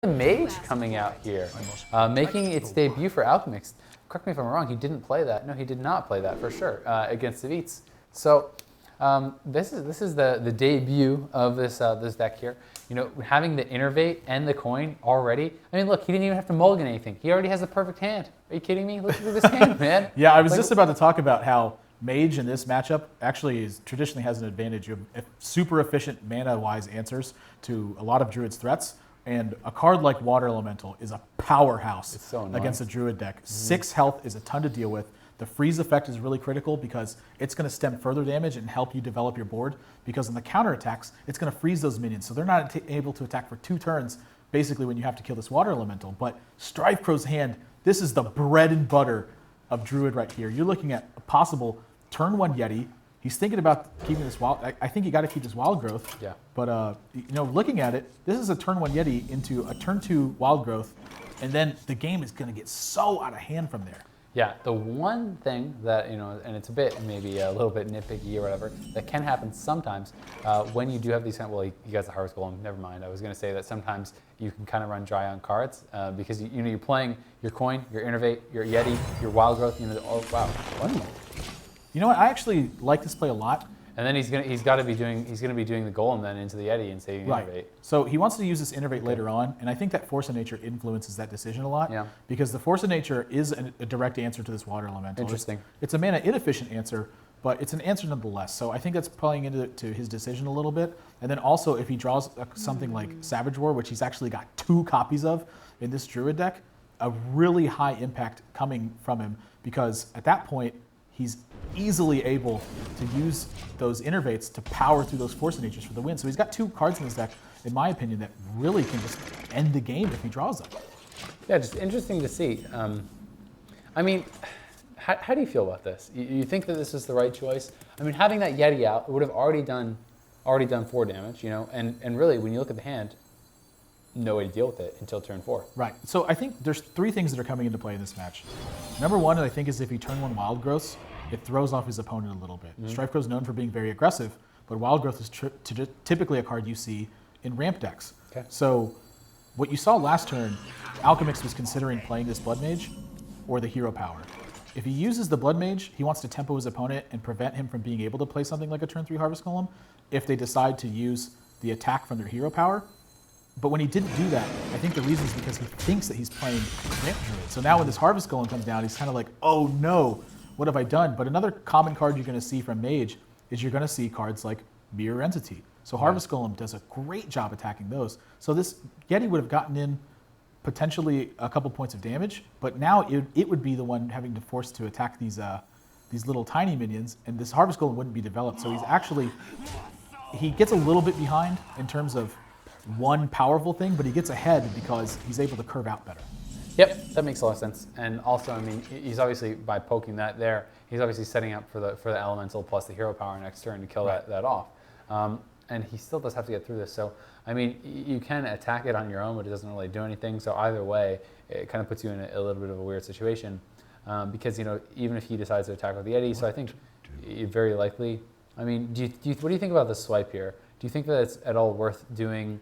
The Mage coming out here, making its debut for Alchemixt. Correct me if I'm wrong, he didn't play that. No, he did not play that for sure against the Beats. So this is the debut of this this deck here. You know, having the Innervate and the coin already. I mean, look, he didn't even have to mulligan anything. He already has the perfect hand. Are you kidding me? Look at this hand, man. Yeah, I was just about to talk about how Mage in this matchup actually traditionally has an advantage. You have super efficient mana-wise answers to a lot of Druid's threats. And a card like Water Elemental is a powerhouse against a Druid deck. 6 health is a ton to deal with. The freeze effect is really critical because it's going to stem further damage and help you develop your board. Because in the counter attacks, it's going to freeze those minions. So they're not able to attack for 2 turns, basically, when you have to kill this Water Elemental. But StrifeCro's hand, this is the bread and butter of Druid right here. You're looking at a possible turn 1 Yeti. He's thinking about keeping this wild. I think you got to keep this wild growth. Yeah. But you know, looking at it, this is a turn 1 Yeti into a turn 2 wild growth, and then the game is going to get so out of hand from there. Yeah. The one thing that, you know, and it's a bit maybe a little bit nitpicky or whatever, that can happen sometimes when you do have these kind of, well, you guys the Harvest Golem. Never mind. I was going to say that sometimes you can kind of run dry on cards because you know you're playing your coin, your Innervate, your Yeti, your wild growth. You know, oh wow. You know what? I actually like this play a lot. And then he's gonna be doing the golem then into the Yeti and saving right. Innervate. So he wants to use this Innervate later on, and I think that Force of Nature influences that decision a lot. Yeah. Because the Force of Nature is a direct answer to this Water Elemental. Interesting. It's a mana inefficient answer, but it's an answer nonetheless. So I think that's playing into his decision a little bit. And then also if he draws something like Savage War, which he's actually got 2 copies of in this Druid deck, a really high impact coming from him because at that point he's easily able to use those Innervates to power through those Force of Natures for the win. So he's got 2 cards in his deck, in my opinion, that really can just end the game if he draws them. Yeah, just interesting to see. I mean, how do you feel about this? You think that this is the right choice? I mean, having that Yeti out, it would have already done 4 damage, you know, and really when you look at the hand, no way to deal with it until turn 4. Right. So I think there's 3 things that are coming into play in this match. Number 1, I think, is if he turn 1 Wild Growths, it throws off his opponent a little bit. StrifeCro is known for being very aggressive, but Wild Growth is typically a card you see in ramp decks. Okay. So what you saw last turn, Alchemixt was considering playing this Blood Mage or the Hero Power. If he uses the Blood Mage, he wants to tempo his opponent and prevent him from being able to play something like a turn 3 Harvest Golem if they decide to use the attack from their Hero Power. But when he didn't do that, I think the reason is because he thinks that he's playing Ramp Druid. So now when this Harvest Golem comes down, he's kind of like, oh no, what have I done? But another common card you're going to see from Mage is you're going to see cards like Mirror Entity. So Harvest Golem does a great job attacking those. So this Yeti would have gotten in potentially a couple points of damage, but now it would be the one having to force to attack these little tiny minions, and this Harvest Golem wouldn't be developed. So he gets a little bit behind in terms of one powerful thing, but he gets ahead because he's able to curve out better. Yep, that makes a lot of sense. And also, I mean, he's obviously, by poking that there, he's obviously setting up for the Elemental plus the Hero Power next turn to kill that off. And he still does have to get through this. So, I mean, you can attack it on your own, but it doesn't really do anything. So either way, it kind of puts you in a little bit of a weird situation because, you know, even if he decides to attack with the Yeti, so I think very likely, I mean, what do you think about the swipe here? Do you think that it's at all worth doing,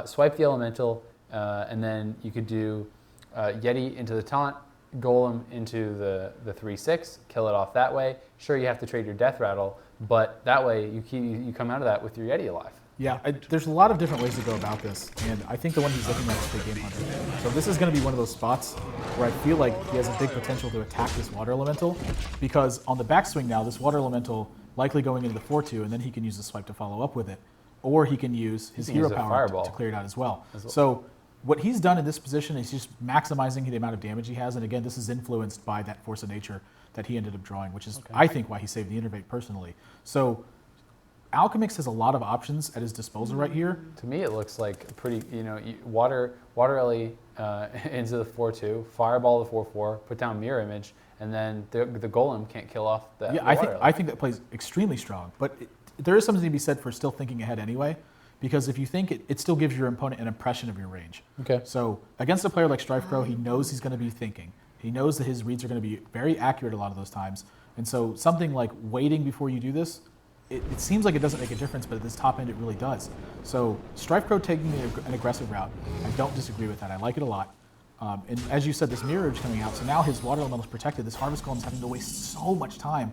swipe the Elemental, and then you could do Yeti into the taunt, Golem into the 3/6, kill it off that way. Sure, you have to trade your Death Rattle, but that way you come out of that with your Yeti alive. Yeah, there's a lot of different ways to go about this, and I think the one he's looking at is the Game Hunter. So this is going to be one of those spots where I feel like he has a big potential to attack this Water Elemental, because on the backswing now, this Water Elemental likely going into the 4/2, and then he can use the swipe to follow up with it, or he can use his Hero Power to clear it out as well. So what he's done in this position is just maximizing the amount of damage he has, and again, this is influenced by that Force of Nature that he ended up drawing, which is, I think, why he saved the Innervate personally. So Alchemixt has a lot of options at his disposal right here. To me, it looks like a pretty, you know, Water Ellie into the 4/2, Fireball the 4/4, put down Mirror Image, and then the Golem can't kill off that. Yeah, I think that plays extremely strong, but there is something to be said for still thinking ahead anyway. Because if you think it still gives your opponent an impression of your range. Okay. So against a player like StrifeCro, he knows he's going to be thinking. He knows that his reads are going to be very accurate a lot of those times. And so something like waiting before you do this it seems like it doesn't make a difference, but at this top end it really does. So StrifeCro taking an aggressive route, I don't disagree with that. I like it a lot. And as you said, this Mirror Image coming out, so now his water elemental is protected. This Harvest Golem's having to waste so much time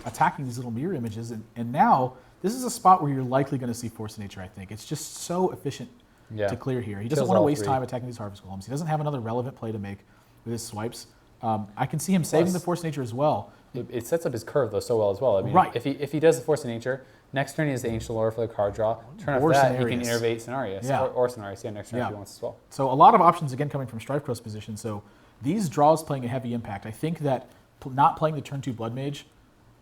attacking these little mirror images, and now this is a spot where you're likely going to see Force of Nature, I think. It's just so efficient to clear here. He doesn't want to waste time attacking these Harvest Golems. He doesn't have another relevant play to make with his swipes. I can see him saving the Force of Nature as well. It sets up his curve though so well as well. I mean, if he does the Force of Nature, next turn he has the Ancient Lore for the card draw. Turn after that, he can innervate Cenarius or Cenarius next turn if he wants as well. So a lot of options again coming from StrifeCro's position. So these draws playing a heavy impact. I think that not playing the turn 2 Blood Mage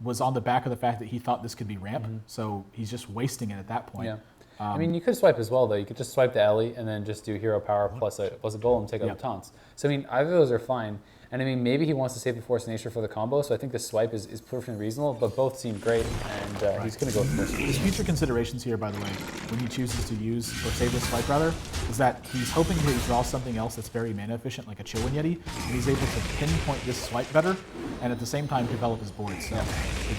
was on the back of the fact that he thought this could be ramp. So he's just wasting it at that point. Yeah. I mean, you could swipe as well, though. You could just swipe the Ellie and then just do Hero Power plus a Golem, take out the taunts. So, I mean, either of those are fine. And, I mean, maybe he wants to save the Force of Nature for the combo, so I think the swipe is perfectly reasonable, but both seem great, and he's going to go with the Force of Nature. His future considerations here, by the way, when he chooses to use, or save this swipe rather, is that he's hoping to draw something else that's very mana efficient, like a Chillwind Yeti, and he's able to pinpoint this swipe better, and at the same time develop his board. So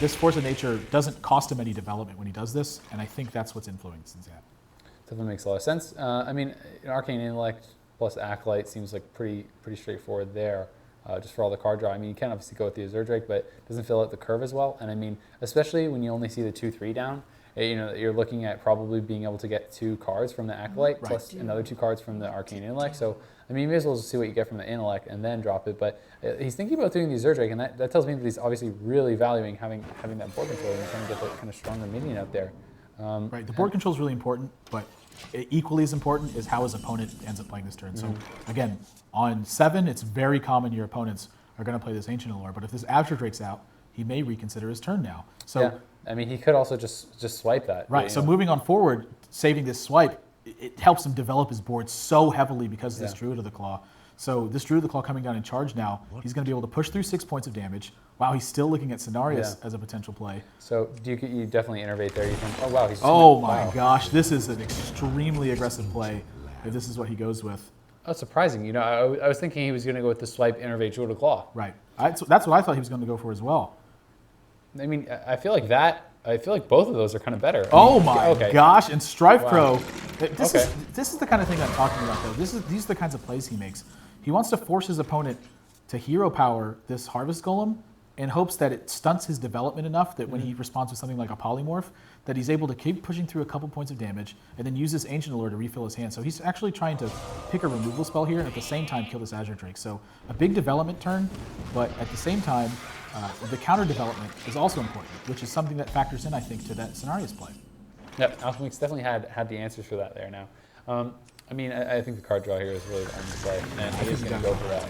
this Force of Nature doesn't cost him any development when he does this, and I think that's what's influencing that. Definitely makes a lot of sense. I mean, Arcane Intellect plus Acolyte seems like pretty straightforward there, just for all the card draw. I mean, you can obviously go with the Azure Drake, but it doesn't fill out the curve as well. And I mean, especially when you only see the 2/3 down, you know, you're looking at probably being able to get 2 cards from the Acolyte plus another 2 cards from the Arcane Intellect. So I mean, you may as well just see what you get from the Intellect and then drop it. But he's thinking about doing the Azure Drake, and that tells me that he's obviously really valuing having that board control and trying to get that kind of stronger minion out there. The board control is really important, but equally as important is how his opponent ends up playing this turn. So again, on 7, it's very common your opponents are going to play this Ancient Allure, but if this Azure Drake's out, he may reconsider his turn now. So I mean, he could also just swipe that. Right. So moving on forward, saving this swipe, it helps him develop his board so heavily because of this Druid of the Claw. So this Druid of the Claw coming down in charge now, he's going to be able to push through 6 points of damage. Wow, he's still looking at Cenarius as a potential play. So you definitely innervate there. You think, oh wow, he's. Oh my gosh, this is an extremely aggressive play. If this is what he goes with. That's surprising. You know, I was thinking he was going to go with the swipe, innervate, Druid of the Claw. Right. That's what I thought he was going to go for as well. I mean, I feel like both of those are kind of better. Oh my gosh! And StrifeCro, this is the kind of thing I'm talking about though. These are the kinds of plays he makes. He wants to force his opponent to hero power this Harvest Golem in hopes that it stunts his development enough that when he responds with something like a Polymorph, that he's able to keep pushing through a couple points of damage and then use this Ancient Allure to refill his hand. So he's actually trying to pick a removal spell here and at the same time kill this Azure Drake. So a big development turn, but at the same time, the counter development is also important, which is something that factors in, I think, to that Cenarius play. Yep, Alchemixt definitely had the answers for that there now. I mean, I think the card draw here is really the only play, and he's going to go for that.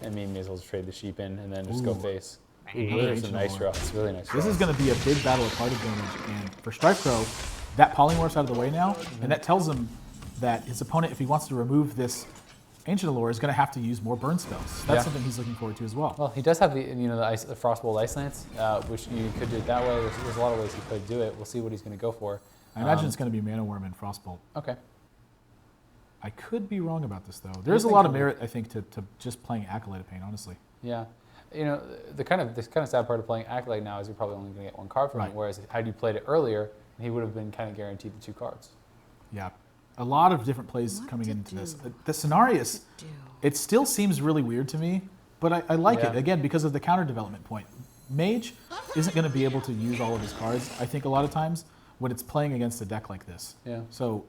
I mean, may as well just trade the sheep in and then just go face. There's a nice draw. It's really nice draw. This is going to be a big battle of card advantage, and for StrifeCro, that Polymorph's out of the way now, and that tells him that his opponent, if he wants to remove this Ancient Allure, is going to have to use more burn spells. That's something he's looking forward to as well. Well, he does have the Frostbolt Ice Lance, which you could do it that way. There's a lot of ways he could do it. We'll see what he's going to go for. I imagine it's going to be Mana Worm and Frostbolt. Okay. I could be wrong about this though. There's a lot of merit, I think, to just playing Acolyte of Pain, honestly. Yeah. You know, this kind of sad part of playing Acolyte now is you're probably only going to get 1 card from it, whereas had you played it earlier, he would have been kind of guaranteed the 2 cards. Yeah. A lot of different plays coming into this. The Cenarius, it still seems really weird to me, but I like it, again, because of the counter development point. Mage isn't going to be able to use all of his cards, I think, a lot of times when it's playing against a deck like this. Yeah. So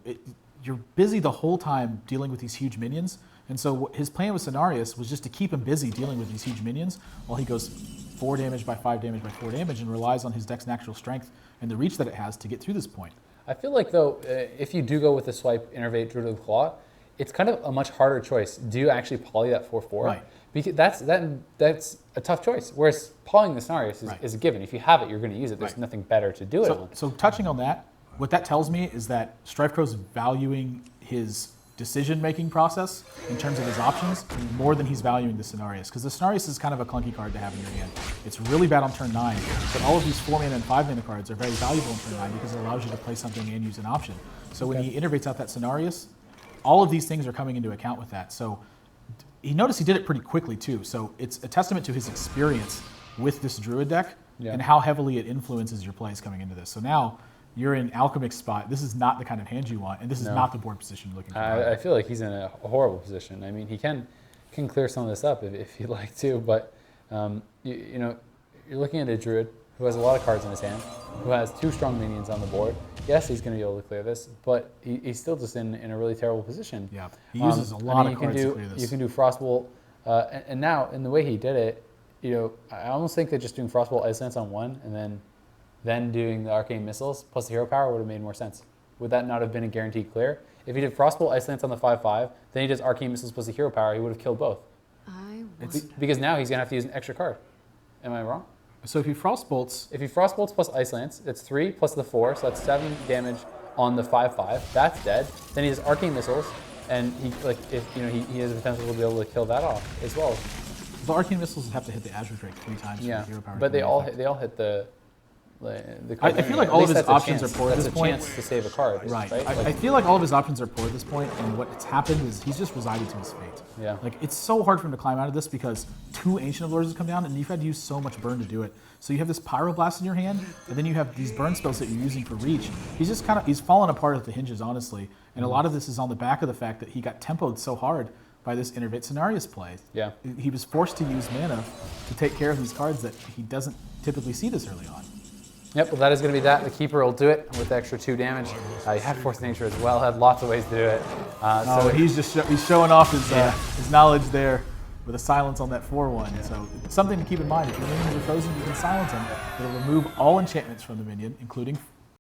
you're busy the whole time dealing with these huge minions, and so his plan with Cenarius was just to keep him busy dealing with these huge minions while he goes 4 damage by 5 damage by 4 damage and relies on his deck's natural strength and the reach that it has to get through this point. I feel like, though, if you do go with the swipe, innervate, Druid of the Claw, it's kind of a much harder choice. Do you actually poly that 4/4? Right. Because that's a tough choice. Whereas polying the Cenarius is a given. If you have it, you're going to use it. There's nothing better to do it on. So touching on that, what that tells me is that StrifeCro's valuing his decision-making process in terms of his options more than he's valuing the Cenarius. Because the Cenarius is kind of a clunky card to have in your hand. It's really bad on turn 9, but all of these 4 mana and 5 mana cards are very valuable on turn 9 because it allows you to play something and use an option. So when he innervates out that Cenarius, all of these things are coming into account with that. So he noticed he did it pretty quickly too. So it's a testament to his experience with this Druid deck Yeah. and how heavily it influences your plays coming into this. So now you're in Alchemixt spot. This is not the kind of hand you want, and this is No. not the board position you're looking for. I feel like he's in a horrible position. I mean, he can clear some of this up if he'd like to, but you know, you're looking at a Druid who has a lot of cards in his hand, who has 2 strong minions on the board. Yes, he's going to be able to clear this, but he's still just in a really terrible position. Yeah, he uses a lot of cards to clear this. You can do Frostbolt, and now in the way he did it, you know, I almost think that just doing Frostbolt Ice Lance on 1 and then doing the Arcane Missiles plus the Hero Power would have made more sense. Would that not have been a guaranteed clear? If he did Frostbolt Ice Lance on the 5/5, then he does Arcane Missiles plus the Hero Power, he would have killed both. Because now he's going to have to use an extra card. Am I wrong? So if he Frostbolts... If he Frostbolts plus Ice Lance, it's 3 plus the 4, so that's 7 damage on the 5/5. That's dead. Then he has Arcane Missiles, and he has the potential to be able to kill that off as well. The Arcane Missiles have to hit the Azure Drake 3 times for the Hero Power. But they all hit the I feel like all of his options are poor at this point. That's a chance to save a card. Right. Right? I feel like all of his options are poor at this point, and what's happened is he's just resided to his fate. Yeah. Like, it's so hard for him to climb out of this because 2 Ancient of Lords has come down, and you've had to use so much burn to do it. So you have this Pyroblast in your hand, and then you have these burn spells that you're using for reach. He's fallen apart at the hinges, honestly. And a lot of this is on the back of the fact that he got tempoed so hard by this Innervate Cenarius play. Yeah. He was forced to use mana to take care of these cards that he doesn't typically see this early on. Yep, well that is going to be that. The Keeper will do it with the extra 2 damage. He had Force Nature as well, had lots of ways to do it. So he's just he's showing off his knowledge there with a silence on that 4/1. Yeah. So it's something to keep in mind. If your minions are frozen, you can silence them. It'll remove all enchantments from the minion, including